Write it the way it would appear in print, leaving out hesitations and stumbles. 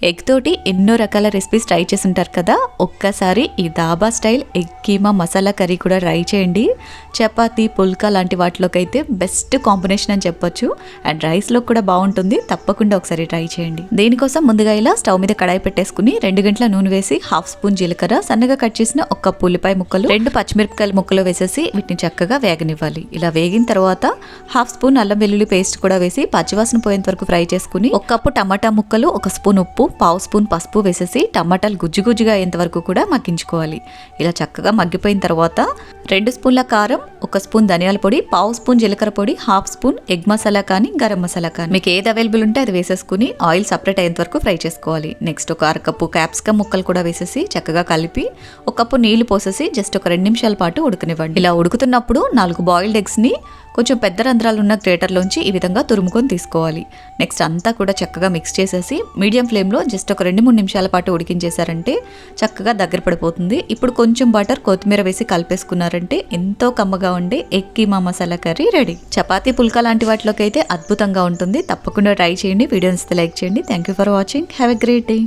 Egg తోటి ఎన్నో రకాల రెసిపీస్ ట్రై చేసి ఉంటారు కదా, ఒక్కసారి ఈ dhaba style egg keema masala curry కూడా ట్రై చేయండి. చపాతీ, పుల్కా లాంటి వాటిలోకి అయితే బెస్ట్ కాంబినేషన్ అని చెప్పొచ్చు. అండ్ రైస్లో కూడా బాగుంటుంది. తప్పకుండా ఒకసారి ట్రై చేయండి. దీనికోసం ముందుగా ఇలా స్టవ్ మీద కడాయి పెట్టేసుకుని 2 గంటల నూనె వేసి 1/2 స్పూన్ జీలకర్ర, సన్నగా కట్ చేసిన 1 కప్పు ఉల్లిపాయ ముక్కలు, 2 పచ్చిమిరపకాయల ముక్కలు వేసేసి వీటిని చక్కగా వేగనివ్వాలి. ఇలా వేగిన తర్వాత 1/2 స్పూన్ అల్లం వెల్లుల్లి పేస్ట్ కూడా వేసి పచ్చివాసన పోయేంత వరకు ఫ్రై చేసుకుని 1 కప్పు టమాటా ముక్కలు, 1 స్పూన్ ఉప్పు, 1/2 స్పూన్ పసుపు వేసేసి టమాటాలు గుజ్జుగా అయ్యేంత వరకు కూడా మగ్గించుకోవాలి. ఇలా చక్కగా మగ్గిపోయిన తర్వాత 2 స్పూన్ల కారం, 1 స్పూన్ ధనియాల పొడి, 1/2 స్పూన్ జీలకర్ర పొడి, 1/2 స్పూన్ ఎగ్ మసాలా కానీ గరం మసాలా కానీ మీకు ఏది అవైలబుల్ ఉంటే అది వేసేసుకుని ఆయిల్ సపరేట్ అయ్యేంత వరకు ఫ్రై చేసుకోవాలి. నెక్స్ట్ 1 అరకప్పు క్యాప్సికమ్ ముక్కలు కూడా వేసేసి చక్కగా కలిపి 1 కప్పు నీళ్లు పోసేసి జస్ట్ ఒక 2 నిమిషాల పాటు ఉడకనివ్వండి. ఇలా ఉడుకుతున్నప్పుడు 4 బాయిల్డ్ ఎగ్స్ ని కొంచెం పెద్ద రంధ్రాలు ఉన్న గ్రేటర్లోంచి ఈ విధంగా తురుముకొని తీసుకోవాలి. నెక్స్ట్ అంతా కూడా చక్కగా మిక్స్ చేసేసి మీడియం ఫ్లేమ్లో జస్ట్ ఒక 2-3 నిమిషాల పాటు ఉడికించేశారంటే చక్కగా దగ్గర పడిపోతుంది. ఇప్పుడు కొంచెం బటర్, కొత్తిమీర వేసి కలిపేసుకున్నారంటే ఎంతో కమ్మగా ఉండే egg keema masala curry ready. Chapati, pulka లాంటి వాటిలోకి అయితే అద్భుతంగా ఉంటుంది. తప్పకుండా ట్రై చేయండి. వీడియో నచ్చితే లైక్ చేయండి. Thank you for watching. Have a great day.